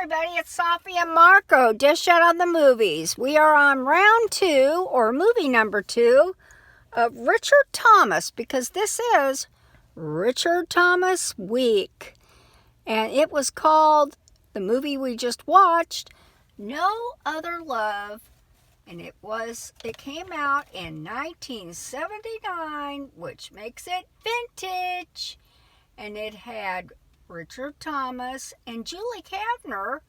everybody. It's Sophie and Marco, Dish Out on the Movies. We are on round 2, or movie number 2, of Richard Thomas, because this is Richard Thomas Week. And it was called, the movie we just watched, No Other Love. And it came out in 1979, which makes it vintage. And it had Richard Thomas and Julie Kavner,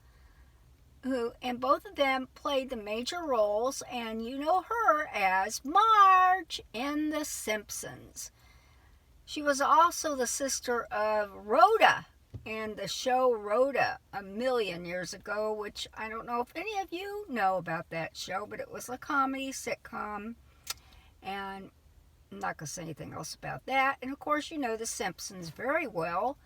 and both of them played the major roles, and you know her as Marge in The Simpsons. She was also the sister of Rhoda in the show Rhoda a million years ago, which I don't know if any of you know about that show, but it was a comedy sitcom, and I'm not going to say anything else about that. And of course, you know The Simpsons very well.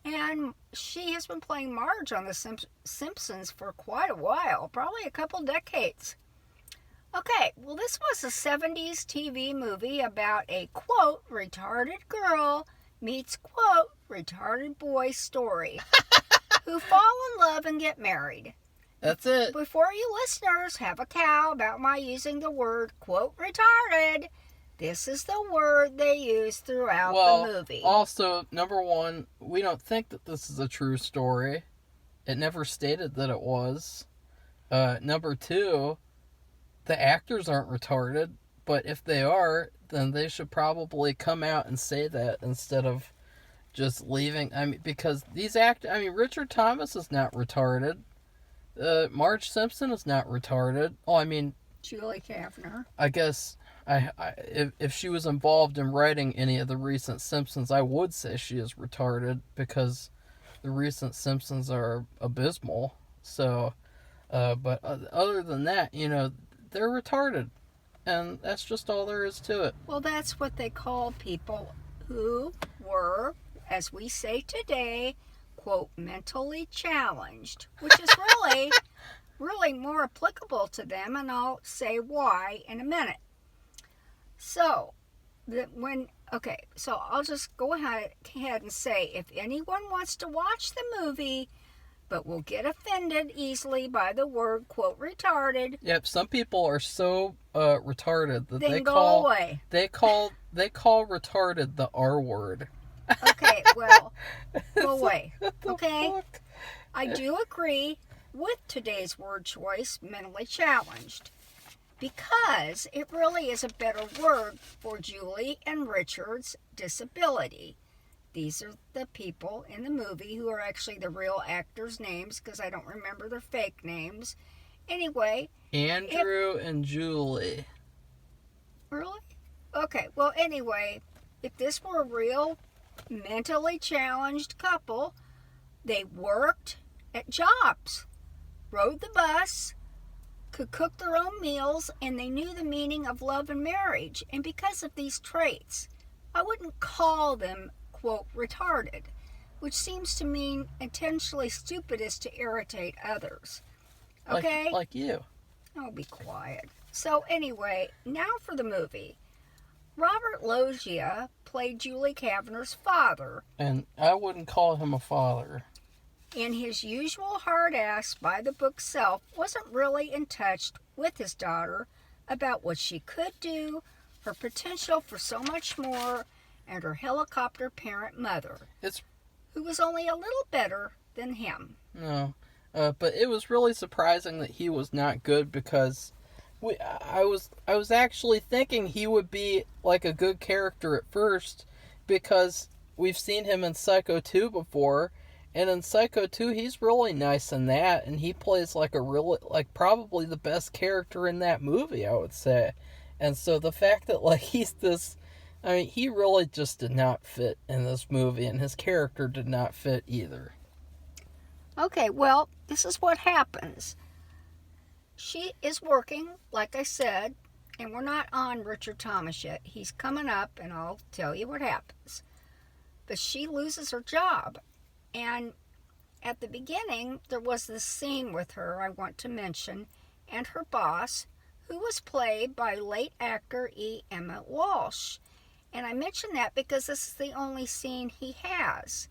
And she has been playing Marge on The Simpsons for quite a while, probably a couple decades. Okay, well, this was a 70s TV movie about a, quote, retarded girl meets, quote, retarded boy story who fall in love and get married. That's it. Before you listeners have a cow about my using the word, quote, retarded, this is the word they use throughout the movie. Also, number one, we don't think that this is a true story. It never stated that it was. Number two, the actors aren't retarded, but if they are, then they should probably come out and say that instead of just leaving. I mean, because these Richard Thomas is not retarded. Marge Simpson is not retarded. Oh, I mean, Julie Kavner. I guess... if she was involved in writing any of the recent Simpsons, I would say she is retarded because the recent Simpsons are abysmal. So, but other than that, you know, they're retarded. And that's just all there is to it. Well, that's what they call people who were, as we say today, quote, mentally challenged, which is really more applicable to them, and I'll say why in a minute. So, I'll just go ahead and say, if anyone wants to watch the movie, but will get offended easily by the word, quote, retarded. Yep, some people are so retarded that they call away. They call retarded the R word. Okay, well, go away. Okay? Fuck? I do agree with today's word choice, mentally challenged, because it really is a better word for Julie and Richard's disability. These are the people in the movie who are actually the real actors' names, because I don't remember their fake names. Anyway. Andrew and Julie. Really? Okay, well, anyway, if this were a real mentally challenged couple, they worked at jobs, rode the bus, could cook their own meals, and they knew the meaning of love and marriage. And because of these traits, I wouldn't call them, quote, retarded, which seems to mean intentionally stupid as to irritate others. Okay? Like you. Oh, be quiet. So anyway, now for the movie. Robert Loggia played Julie Kavner's father. And I wouldn't call him a father. In his usual hard-ass, by-the-book self, wasn't really in touch with his daughter about what she could do, her potential for so much more, and her helicopter parent mother, who was only a little better than him. No, but it was really surprising that he was not good, because I was actually thinking he would be like a good character at first, because we've seen him in Psycho 2 before. And in Psycho 2, he's really nice in that, and he plays probably the best character in that movie, I would say. And so the fact that, he's this, he really just did not fit in this movie, and his character did not fit either. Okay, well, this is what happens. She is working, like I said, and we're not on Richard Thomas yet. He's coming up, and I'll tell you what happens. But she loses her job. And at the beginning, there was this scene with her I want to mention, and her boss, who was played by late actor E. Emmett Walsh. And I mention that because this is the only scene he has.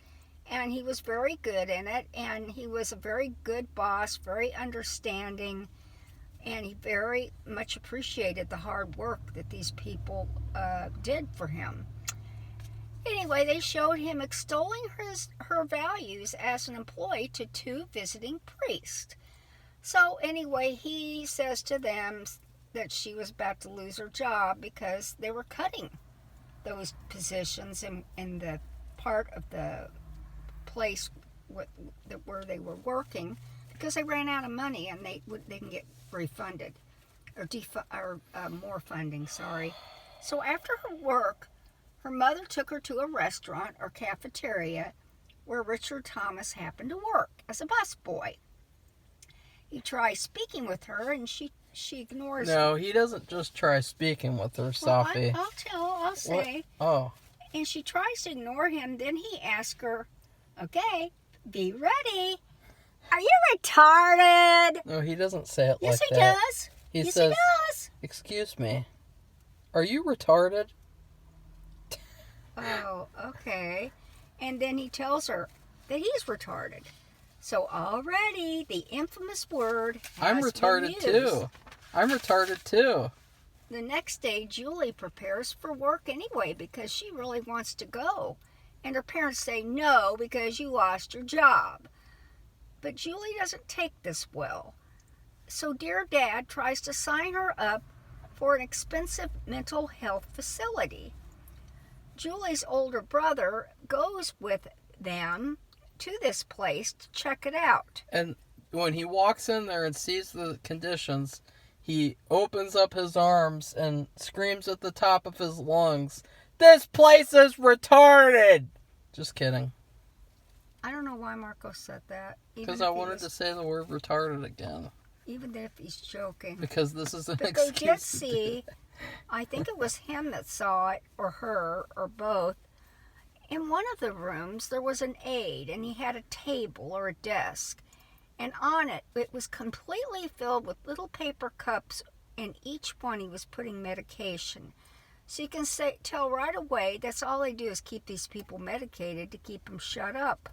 and he was very good in it, and he was a very good boss, very understanding, and he very much appreciated the hard work that these people did for him. Anyway, they showed him extolling her values as an employee to 2 visiting priests. So anyway, he says to them that she was about to lose her job because they were cutting those positions in the part of the place where they were working because they ran out of money and they didn't get refunded or more funding. Sorry. So after her work, her mother took her to a restaurant or cafeteria where Richard Thomas happened to work as a busboy. He tries speaking with her, and she ignores him. No, he doesn't just try speaking with her, Sophie. Well, I'll say. What? Oh. And she tries to ignore him. Then he asks her, "Okay, be ready. Are you retarded?" No, he doesn't say it Yes, like he that. does. He Yes, says, he does. "Excuse me, are you retarded?" Oh, okay. And then he tells her that he's retarded. So already the infamous word has I'm retarded been used. too. I'm retarded too. The next day, Julie prepares for work anyway because she really wants to go. And her parents say no because you lost your job. But Julie doesn't take this well. So Dear Dad tries to sign her up for an expensive mental health facility. Julie's older brother goes with them to this place to check it out. And when he walks in there and sees the conditions, he opens up his arms and screams at the top of his lungs, "This place is retarded!" Just kidding. I don't know why Marco said that. Because I wanted to say the word retarded again. Even if he's joking. Because this is an But excuse. they did see, I think it was him that saw it, or her, or both. In one of the rooms, there was an aide, and he had a table or a desk. And on it, it was completely filled with little paper cups, and each one he was putting medication. So you can tell right away that's all they do is keep these people medicated to keep them shut up.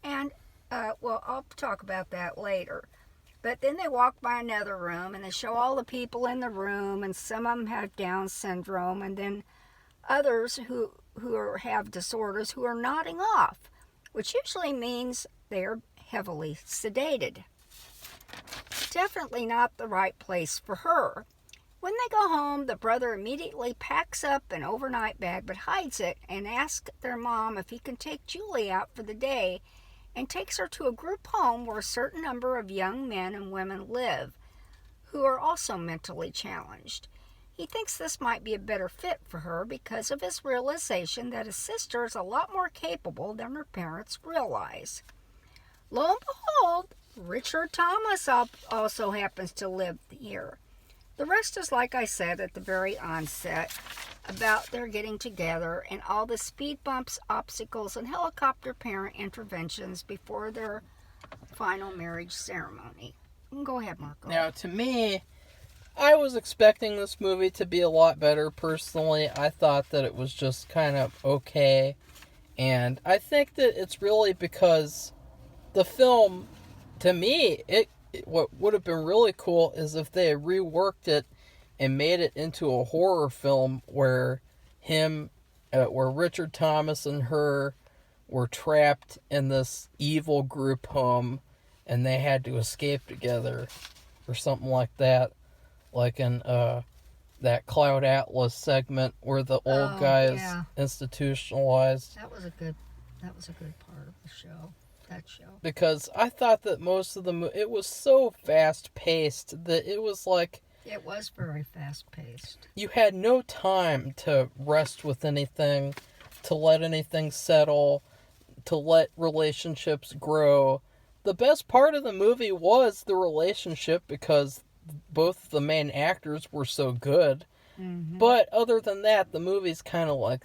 And, well, I'll talk about that later. But then they walk by another room, and they show all the people in the room, and some of them have Down syndrome, and then others who have disorders who are nodding off, which usually means they are heavily sedated. Definitely not the right place for her. When they go home, the brother immediately packs up an overnight bag but hides it and asks their mom if he can take Julie out for the day and takes her to a group home where a certain number of young men and women live who are also mentally challenged. He thinks this might be a better fit for her because of his realization that his sister is a lot more capable than her parents realize. Lo and behold, Richard Thomas also happens to live here. The rest is like I said at the very onset about their getting together and all the speed bumps, obstacles, and helicopter parent interventions before their final marriage ceremony. Go ahead, Marco. Now, to me, I was expecting this movie to be a lot better. Personally, I thought that it was just kind of okay. And I think that it's really because the film, to me, what would have been really cool is if they had reworked it and made it into a horror film where Richard Thomas and her were trapped in this evil group home and they had to escape together or something like that. Like in that Cloud Atlas segment where the old guy is institutionalized. That was a good part of the show. That show. Because I thought that most of it was so fast paced that it was like it was very fast paced. You had no time to rest with anything, to let anything settle, to let relationships grow. The best part of the movie was the relationship because both the main actors were so good. Mm-hmm. But other than that, the movie's kind of like,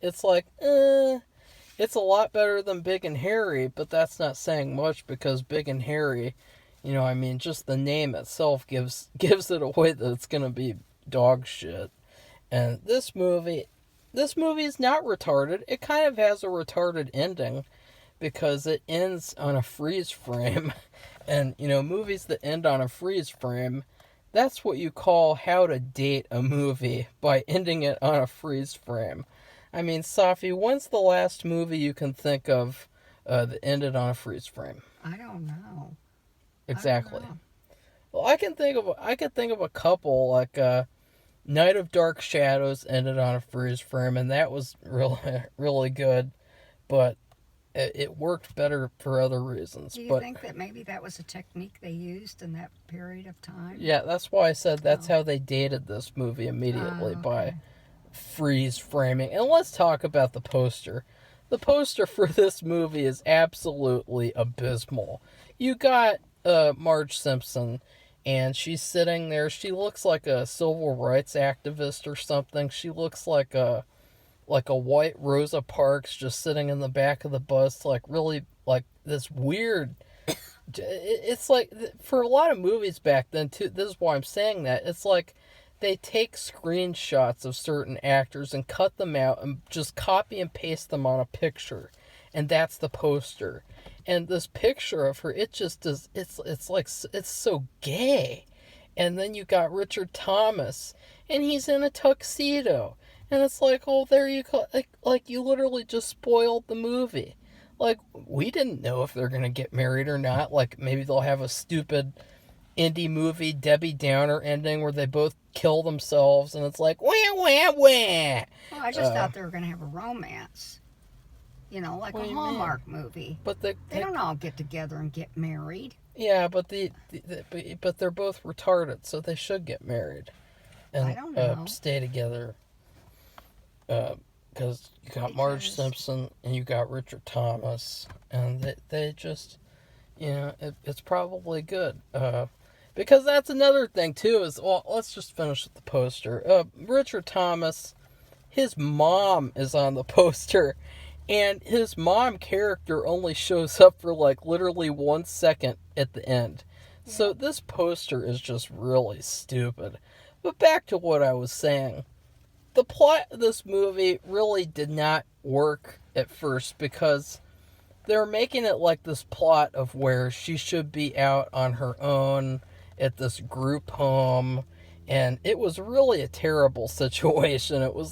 It's like, It's a lot better than Big and Hairy, but that's not saying much because Big and Hairy, just the name itself gives it away that it's going to be dog shit. And this movie this movie is not retarded. It kind of has a retarded ending because it ends on a freeze frame. And, movies that end on a freeze frame, that's what you call how to date a movie, by ending it on a freeze frame. I mean, Safi, when's the last movie you can think of that ended on a freeze frame? I don't know. Exactly. I don't know. Well, I can think of a couple, like Night of Dark Shadows ended on a freeze frame, and that was really really good, but it worked better for other reasons. Do you think that maybe that was a technique they used in that period of time? Yeah, that's why I said that's how they dated this movie immediately, by freeze framing. And let's talk about the poster. The poster for this movie is absolutely abysmal. You got Marge Simpson, and she's sitting there. She looks like a civil rights activist or something. She looks like a white Rosa Parks just sitting in the back of the bus, like really like this weird. It's like, for a lot of movies back then too, this is why I'm saying that, it's like they take screenshots of certain actors and cut them out and just copy and paste them on a picture, and that's the poster. And this picture of her, it just does, it's like, it's so gay. And then you got Richard Thomas, and he's in a tuxedo. And it's like, oh, there you go. Like you literally just spoiled the movie. Like, we didn't know if they're going to get married or not. Like, maybe they'll have a stupid indie movie, Debbie Downer ending where they both kill themselves. And it's like, wah, wah, wah. Well, I just thought they were going to have a romance. Like a Hallmark movie. But they don't all get together and get married. Yeah, but but they're both retarded, so they should get married. And I don't know. Stay together. Because you got Marge Simpson and you got Richard Thomas, and they just, it's probably good. Because that's another thing too, is, well, let's just finish with the poster. Richard Thomas, his mom is on the poster, and his mom character only shows up for like literally 1 second at the end. Yeah. So this poster is just really stupid. But back to what I was saying. The plot of this movie really did not work at first, because they're making it like this plot of where she should be out on her own at this group home, and it was really a terrible situation. It was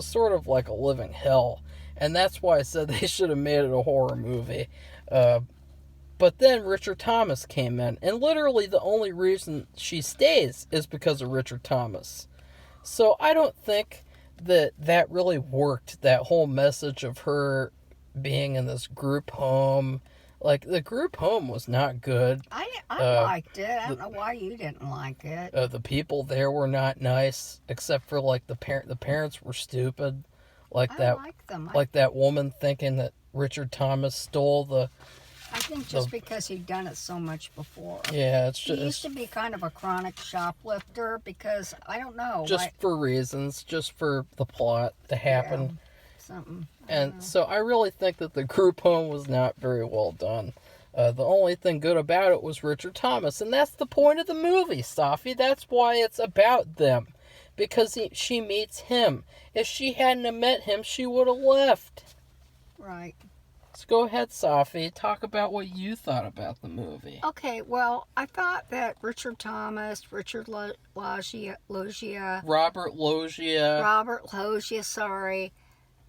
sort of like a living hell, and that's why I said they should have made it a horror movie. But then Richard Thomas came in, and literally the only reason she stays is because of Richard Thomas. So I don't think that really worked, that whole message of her being in this group home. Like, the group home was not good. I liked it. I don't know why you didn't like it. The people there were not nice, except for, like, the parents were stupid. Like I liked them. Like that woman thinking that Richard Thomas stole the... I think just because he'd done it so much before. Yeah, it's just... He used to be kind of a chronic shoplifter because, I don't know. Just for reasons, just for the plot to happen. Yeah, something. And so I really think that the group home was not very well done. The only thing good about it was Richard Thomas, and that's the point of the movie, Safi. That's why it's about them. Because she meets him. If she hadn't have met him, she would have left. Right. So go ahead, Safi. Talk about what you thought about the movie. Okay, well, I thought that Richard Thomas, Robert Loggia,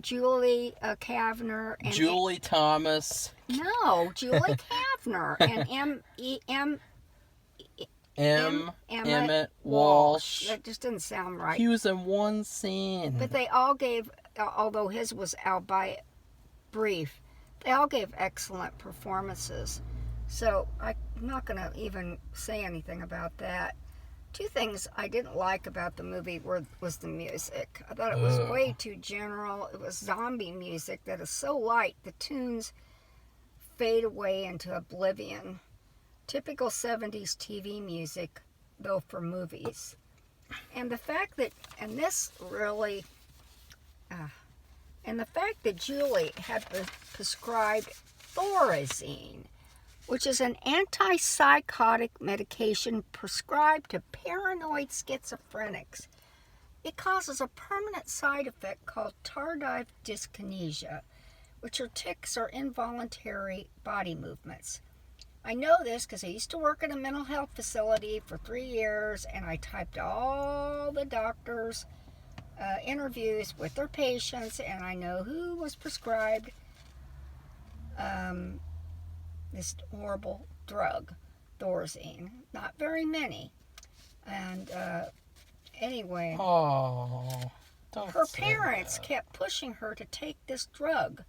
Julie Kavner, and Julie Thomas. No, Julie Kavner and Emmett Walsh. That just didn't sound right. He was in one scene. But they all gave, although his was albeit brief, they all gave excellent performances. So I'm not going to even say anything about that. Two things I didn't like about the movie was the music. I thought it was way too general. It was zombie music that is so light, the tunes fade away into oblivion. Typical 70s TV music, though, for movies. And the fact that, and the fact that Julie had prescribed Thorazine, which is an antipsychotic medication prescribed to paranoid schizophrenics. It causes a permanent side effect called tardive dyskinesia, which are tics or involuntary body movements. I know this because I used to work at a mental health facility for 3 years, and I typed all the doctors' interviews with their patients, and I know who was prescribed this horrible drug, Thorazine. Not very many. And anyway, her parents kept pushing her to take this drug,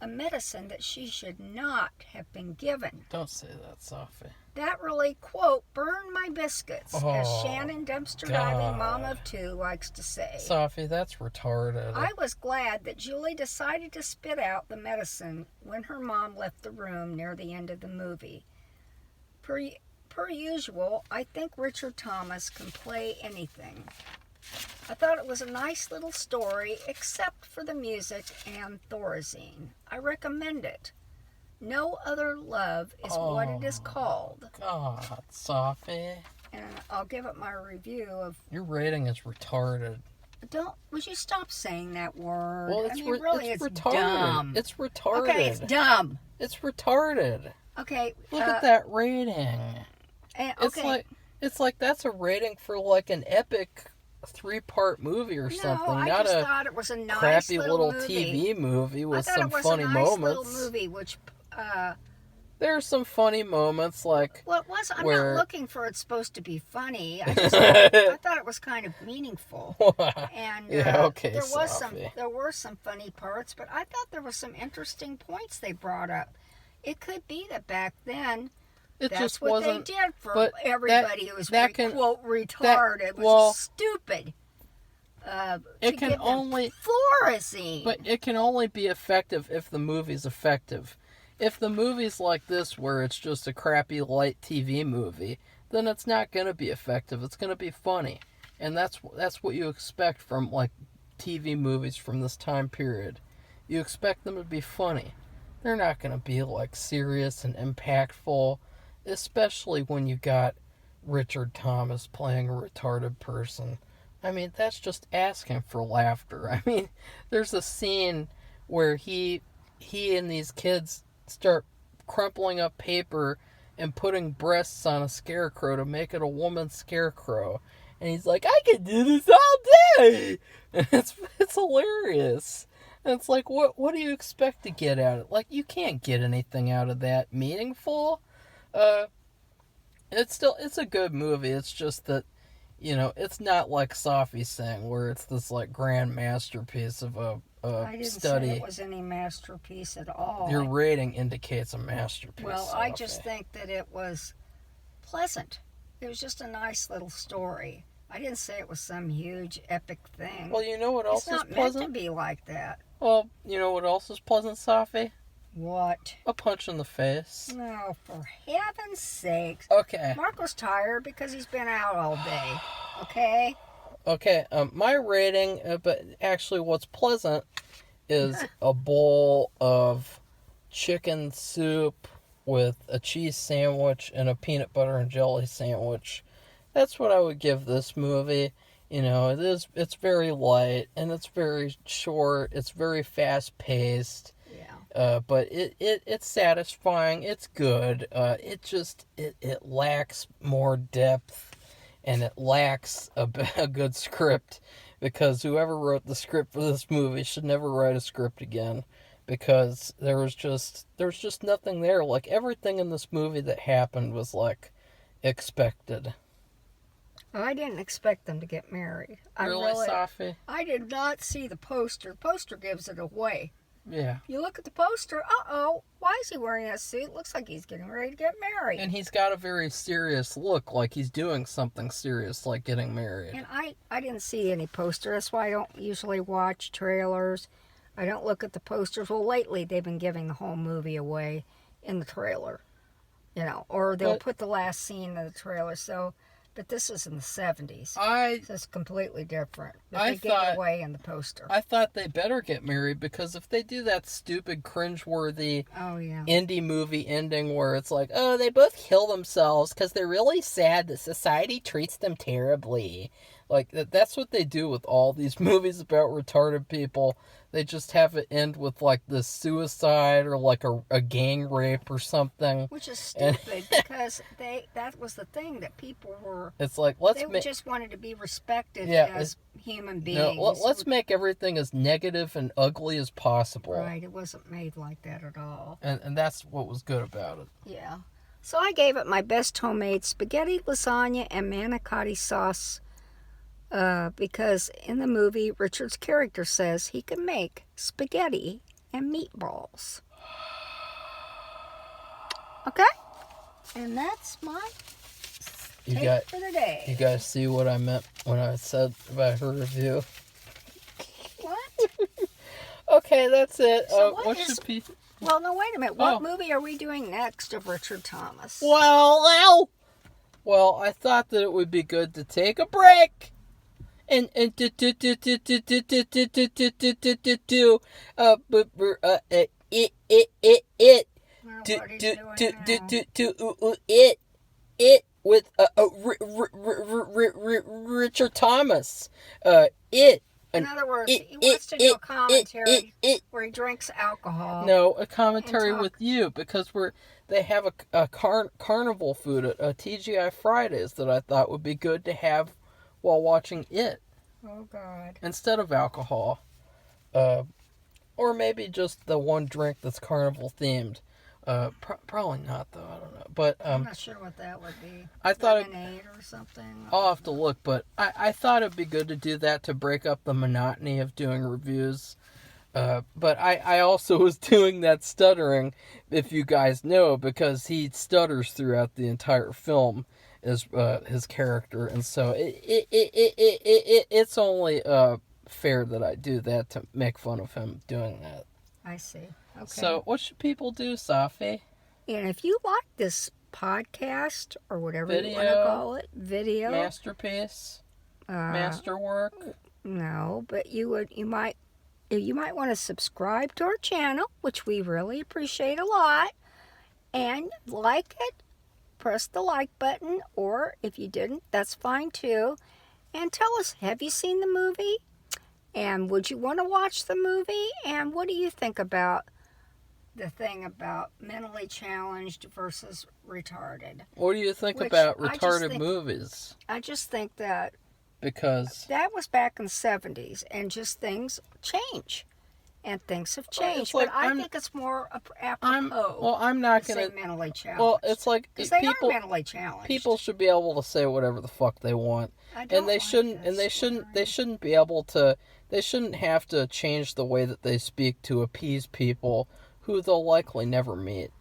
a medicine that she should not have been given. Don't say that, Sophie. That really, quote, burned my biscuits, as Shannon Dumpster Diving, mom of 2, likes to say. Sophie, that's retarded. I was glad that Julie decided to spit out the medicine when her mom left the room near the end of the movie. Per usual, I think Richard Thomas can play anything. I thought it was a nice little story, except for the music and Thorazine. I recommend it. No Other Love is what it is called. God, Sophie. And I'll give it my review of... Your rating is retarded. Would you stop saying that word? Well, it's retarded. Dumb. It's retarded. Okay, it's dumb. It's retarded. Okay. Look at that rating. Okay. It's like that's a rating for like an epic 3-part movie or something. I not just a thought it was a nice crappy little TV movie with some funny I thought it was a nice moments. little movie, which... There are some funny moments, like... Well, it was. I'm where... not looking for it's supposed to be funny. I thought it was kind of meaningful. And yeah, okay, there were some funny parts, but I thought there were some interesting points they brought up. It could be that back then, that's what they did for everybody who was quote retarded, which is stupid. It can only Thorazine. But it can only be effective if the movie's effective. If the movie's like this, where it's just a crappy light TV movie, then it's not going to be effective. It's going to be funny, and that's what you expect from like TV movies from this time period. You expect them to be funny. They're not going to be like serious and impactful, especially when you got Richard Thomas playing a retarded person. I mean, that's just asking for laughter. I mean, there's a scene where he and these kids start crumpling up paper and putting breasts on a scarecrow to make it a woman's scarecrow. And he's like, I could do this all day! And it's hilarious. And it's like, what do you expect to get out of it? Like, you can't get anything out of that meaningful. It's a good movie. It's just that, you know, it's not like Sophie's saying, where it's this, like, grand masterpiece of a I didn't study. say it was any masterpiece at all. Your rating indicates a masterpiece. Well, Sophie. I just think that it was pleasant. It was just a nice little story. I didn't say it was some huge epic thing. Well, you know what else is pleasant? It's not meant to be like that. Well, you know what else is pleasant, Sophie? What? A punch in the face. No, for heaven's sakes. Okay. Marco's tired because he's been out all day. Okay? Okay, my rating, but actually what's pleasant is a bowl of chicken soup with a cheese sandwich and a peanut butter and jelly sandwich. That's what I would give this movie. You know, it's very light and it's very short. It's very fast paced. Yeah. But it's satisfying. It's good. It lacks more depth. And it lacks a good script, because whoever wrote the script for this movie should never write a script again, because there was just nothing there. Like, everything in this movie that happened was like expected. I didn't expect them to get married. Really, Sophie? I did not see the poster. Poster gives it away. Yeah. You look at the poster, why is he wearing that suit? Looks like he's getting ready to get married. And he's got a very serious look, like he's doing something serious, like getting married. And I didn't see any poster. That's why I don't usually watch trailers. I don't look at the posters. Well, lately they've been giving the whole movie away in the trailer. You know, or they'll put the last scene in the trailer. So, but this is in the 70s. So it's completely different. But they gave it away in the poster. I thought they better get married, because if they do that stupid, cringeworthy indie movie ending where it's like, oh, they both kill themselves because they're really sad that society treats them terribly. Like, that's what they do with all these movies about retarded people. They just have it end with, like, this suicide or, like, a gang rape or something. Which is stupid because that was the thing that people were... It's like, They just wanted to be respected Yeah, as human beings. No, let's make everything as negative and ugly as possible. Right, it wasn't made like that at all. And that's what was good about it. Yeah. So I gave it my best homemade spaghetti, lasagna, and manicotti sauce because in the movie, Richard's character says he can make spaghetti and meatballs. Okay? And that's my take for the day. You guys see what I meant when I said about her review? What? Okay, that's it. So Well, no, wait a minute. What movie are we doing next of Richard Thomas? Well, I thought that it would be good to take a break and do it with Richard Thomas. In other words, he wants to do a commentary where he drinks alcohol. No, a commentary with you because they have a carnival food at TGI Fridays that I thought would be good to have while watching it. Oh God! Instead of alcohol, or maybe just the one drink that's carnival themed. Probably not though. I don't know, but I'm not sure what that would be. I thought lemonade or something. I'll have to look, but I thought it'd be good to do that to break up the monotony of doing reviews. But I also was doing that stuttering, if you guys know, because he stutters throughout the entire film as his character, and so it's only fair that I do that to make fun of him doing that. I see. Okay. So what should people do, Safi? And if you like this podcast or whatever you want to call it, video, masterpiece, masterwork. No, but you might want to subscribe to our channel, which we really appreciate a lot, and like it. Press the like button, or if you didn't, that's fine too. And tell us, have you seen the movie? And would you want to watch the movie? And what do you think about the thing about mentally challenged versus retarded? What do you think about retarded movies? I just think that because that was back in the 70s, and just things change. And things have changed, but I think it's more apropos. I'm not going to say mentally challenged. Well, it's like because they are mentally challenged. People should be able to say whatever the fuck they want, and they shouldn't be able to. They shouldn't have to change the way that they speak to appease people who they'll likely never meet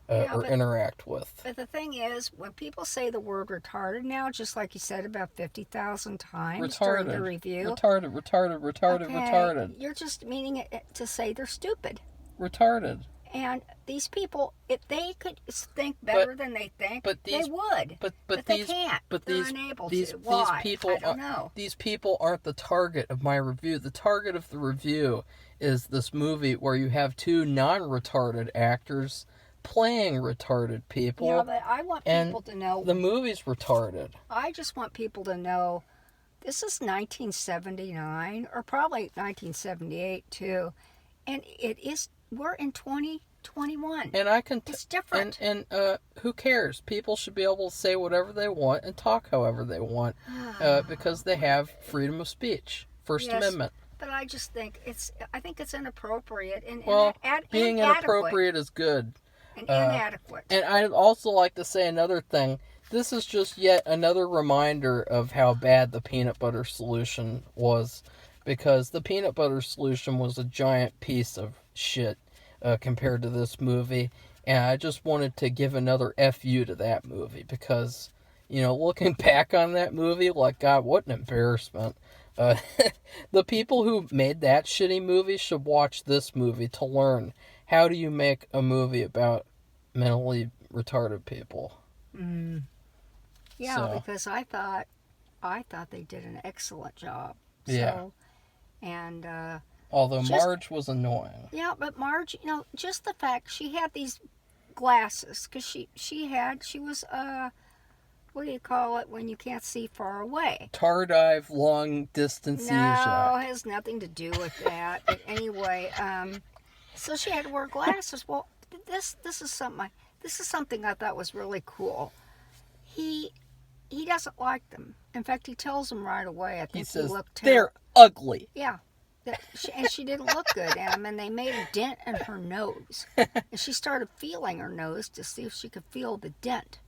or interact with. But the thing is, when people say the word retarded now, just like you said about 50,000 times during the review. Retarded. You're just meaning it to say they're stupid. Retarded. And these people, if they could think better than they think, they would. But they can't. They're unable to. Why? I don't know. These people aren't the target of my review. The target of the review is this movie where you have two non-retarded actors playing retarded people. Yeah, but I want people to know the movie's retarded. I just want people to know this is 1979 or probably 1978 too, and we're in 2021. And it's different. And who cares? People should be able to say whatever they want and talk however they want because they have freedom of speech, First Amendment. But I just think it's inappropriate and being inappropriate is good. And inadequate. And I'd also like to say another thing. This is just yet another reminder of how bad the peanut butter solution was, because the peanut butter solution was a giant piece of shit compared to this movie, and I just wanted to give another FU to that movie because, looking back on that movie, like, God, what an embarrassment. The people who made that shitty movie should watch this movie to learn how do you make a movie about mentally retarded people. Yeah, because I thought they did an excellent job. And although Marge was annoying. Yeah, but Marge, just the fact she had these glasses because she was what do you call it when you can't see far away? Tardive long distance No, seizure. it has nothing to do with that. But anyway, so she had to wear glasses. Well, this is something I thought was really cool. He doesn't like them. In fact, he tells them right away. I think He says, looked they're ugly. Yeah. And she didn't look good in them, and they made a dent in her nose. And she started feeling her nose to see if she could feel the dent.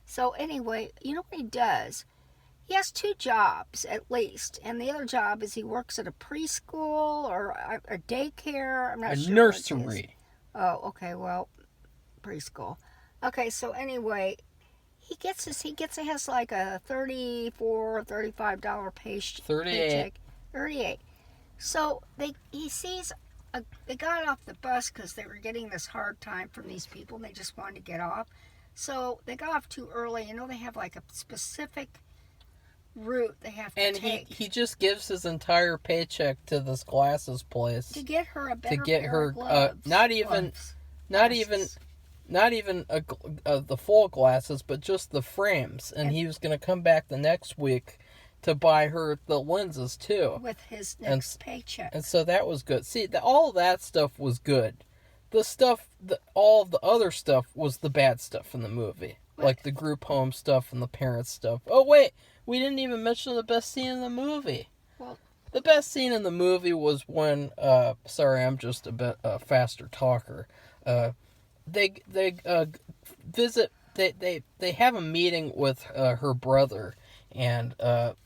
So anyway, you know what he does? He has 2 jobs at least, and the other job is he works at a preschool or a daycare. I'm not sure. A nursery. Oh, okay. Well, preschool. Okay, so anyway, he has like a $34, $35 paycheck. 38. 38. So they got off the bus because they were getting this hard time from these people, and they just wanted to get off. So they got off too early. You know, they have like a specific route they have to take. And he just gives his entire paycheck to this glasses place to get her a better get pair her of gloves. not even the full glasses, but just the frames. And he was going to come back the next week to buy her the lenses too with his next paycheck. And so that was good. See, all of that stuff was good. The stuff, all of the other stuff was the bad stuff in the movie. What? Like the group home stuff and the parent stuff. Oh, wait. We didn't even mention the best scene in the movie. Well, the best scene in the movie was when, sorry, I'm just a bit faster talker. They visit, they have a meeting with her brother, and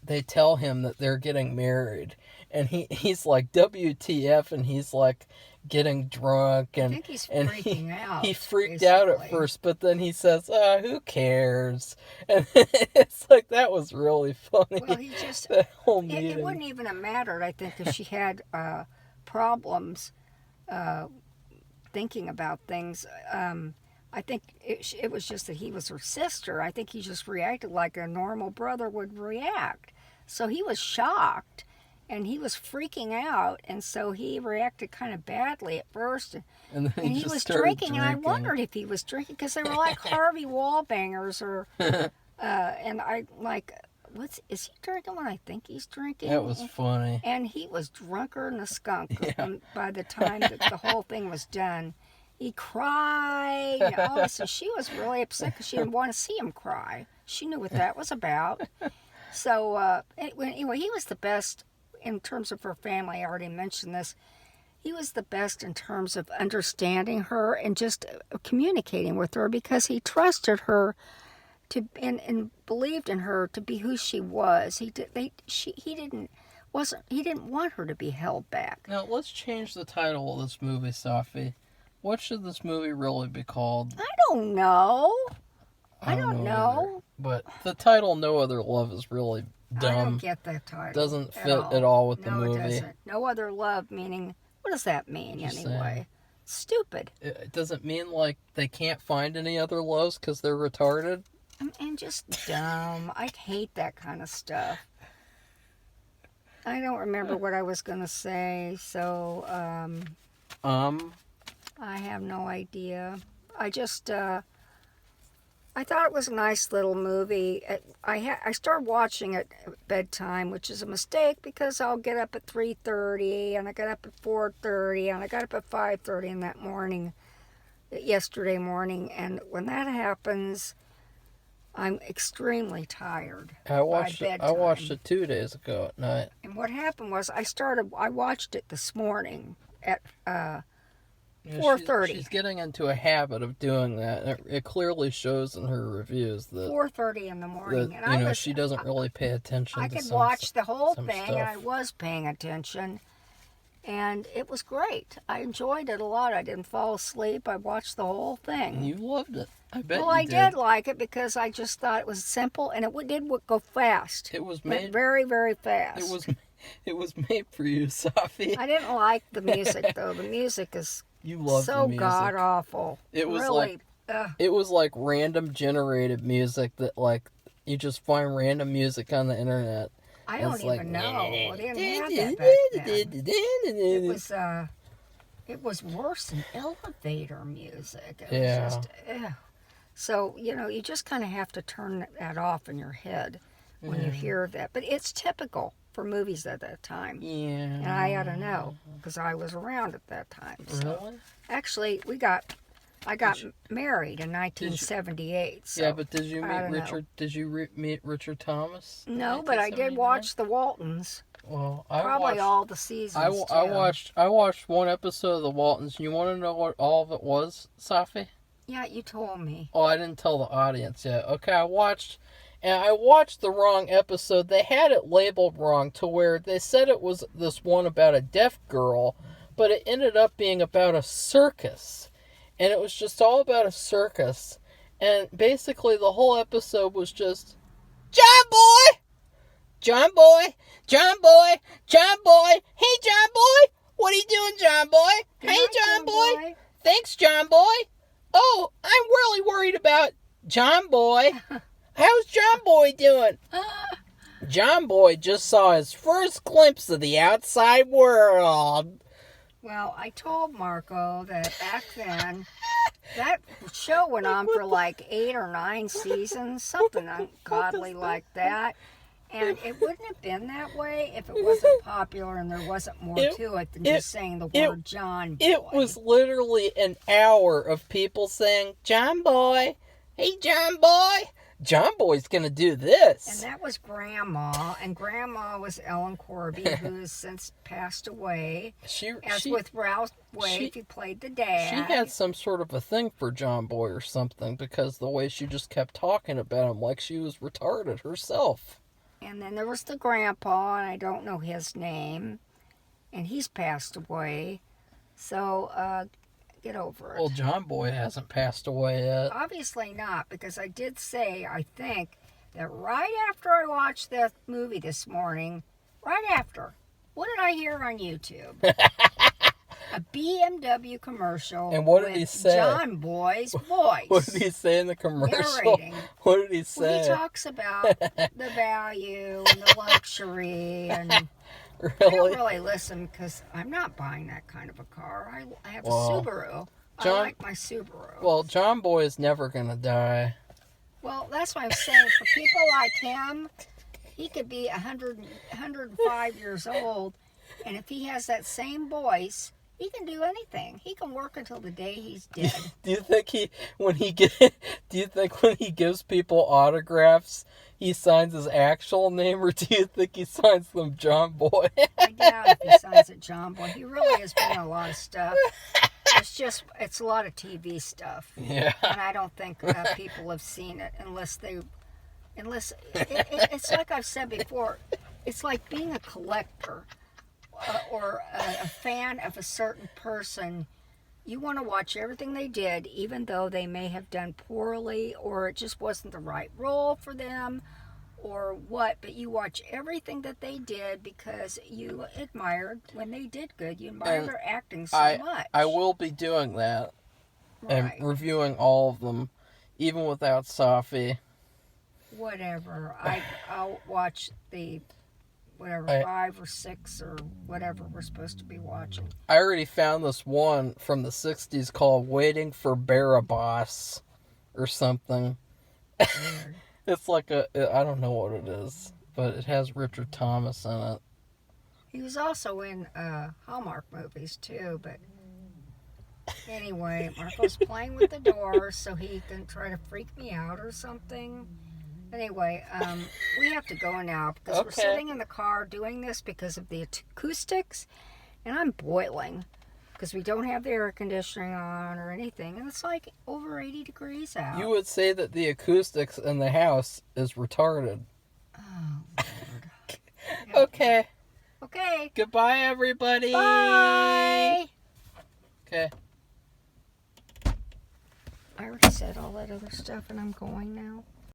they tell him that they're getting married. And he's like, WTF, and he's like getting drunk, and I think he's freaking out. He freaked out at first, but then he says, who cares? And it's like, that was really funny. Well, he just, that whole meeting. It wouldn't even have mattered, I think, if she had problems thinking about things. I think it was just that he was her sister. I think he just reacted like a normal brother would react. So he was shocked, and he was freaking out, and so he reacted kind of badly at first. And then he was drinking, and I wondered if he was drinking, because they were like Harvey Wallbangers, or and I like, is he drinking when I think he's drinking? That was funny. And he was drunker than a skunk. Yeah. And by the time that the whole thing was done, he cried. Oh, so she was really upset because she didn't want to see him cry. She knew what that was about. So anyway, he was the best in terms of her family. I already mentioned this. He was the best in terms of understanding her and just communicating with her, because he trusted her and believed in her to be who she was. He didn't want her to be held back. Now let's change the title of this movie, Safi. What should this movie really be called? I don't know. I don't know. Either. But the title "No Other Love" is really dumb. I don't get that title. Doesn't fit at all with the movie. No, it doesn't. No Other Love, meaning, what does that mean anyway? Stupid. It doesn't mean like they can't find any other loves because they're retarded. And just dumb. I hate that kind of stuff. I don't remember what I was going to say, so, I have no idea. I just, I thought it was a nice little movie. I started watching it at bedtime, which is a mistake, because I'll get up at 3:30, and I got up at 4:30, and I got up at 5:30 in that morning, yesterday morning, and when that happens, I'm extremely tired. I watched it 2 days ago at night. And what happened was I watched it this morning at 4:30. She's getting into a habit of doing that. It clearly shows in her reviews that 4:30 in the morning. That, and she doesn't really pay attention. I to could watch the whole thing, stuff. and I was paying attention, and it was great. I enjoyed it a lot. I didn't fall asleep. I watched the whole thing. And you loved it. I bet. Well, I did like it because I just thought it was simple, and it did go fast. It was made very, very fast. It was made for you, Safi. I didn't like the music though. The music is so god awful. It was really, it was like random generated music that like you just find random music on the internet. I don't even know. I didn't have that back then. It was worse than elevator music. It was just, So, you just kind of have to turn that off in your head when you hear that. But it's typical for movies at that time. Yeah. And I ought to know, because I was around at that time. So. Really? Actually, I got married in 1978. So yeah, but did you I meet don't know. Richard? Did you meet Richard Thomas? in No, but I did 1979? watch the Waltons. Well, I Probably watched. all the seasons. I watched one episode of the Waltons. You want to know what all of it was, Safi? Yeah, you told me. Oh, I didn't tell the audience yet. Okay, I watched the wrong episode. They had it labeled wrong to where they said it was this one about a deaf girl, but it ended up being about a circus. And it was just all about a circus. And basically the whole episode was just, John Boy! John Boy! John Boy! John Boy! Hey, John Boy! What are you doing, John Boy? Good Hey, night, John Boy! Thanks, John Boy! Oh, I'm really worried about John Boy. How's John Boy doing? John Boy just saw his first glimpse of the outside world. Well, I told Marco that back then, that show went on for like 8 or 9 seasons, something ungodly like that. And it wouldn't have been that way if it wasn't popular and there wasn't more to it than just saying the word John Boy. It was literally an hour of people saying, John Boy, hey, John Boy. John Boy's going to do this. And that was Grandma, and Grandma was Ellen Corby, who has since passed away. With Ralph Waite, who played the dad. She had some sort of a thing for John Boy or something, because the way she just kept talking about him like she was retarded herself. And then there was the grandpa, and I don't know his name, and he's passed away. So, get over it. Well, John Boy hasn't passed away yet. Obviously not, because I did say, I think, that right after I watched that movie this morning, right after, what did I hear on YouTube? A BMW commercial. And what did he say? John Boy's voice. What did he say in the commercial? Narrating. What did he say? Well, he talks about the value and the luxury, and Really? I don't really listen because I'm not buying that kind of a car. I have a Subaru. I like my Subaru. Well, John Boy is never going to die. Well, that's what I'm saying. For people like him, he could be 105 years old, and if he has that same voice, he can do anything. He can work until the day he's dead. Do you think when he gives people autographs, he signs his actual name, or do you think he signs them John Boy? I doubt if he signs it John Boy. He really has been in a lot of stuff. It's a lot of TV stuff. Yeah. And I don't think people have seen it unless it's like I've said before, it's like being a collector or a fan of a certain person. You want to watch everything they did, even though they may have done poorly or it just wasn't the right role for them or what, but you watch everything that they did because you admired when they did good. You admired their acting so much. I will be doing that. Right. And reviewing all of them, even without Safi. Whatever. I'll watch the 5 or 6 or whatever we're supposed to be watching. I already found this one from the 60s called Waiting for Barabbas or something. Weird. It's like I don't know what it is, but it has Richard Thomas in it. He was also in Hallmark movies too, but anyway, Marco's playing with the door so he can try to freak me out or something. Anyway, we have to go now because we're sitting in the car doing this because of the acoustics, and I'm boiling because we don't have the air conditioning on or anything, and it's like over 80 degrees out. You would say that the acoustics in the house is retarded. Oh, Lord. Okay. Okay. Goodbye, everybody. Bye. Okay. I already said all that other stuff, and I'm going now.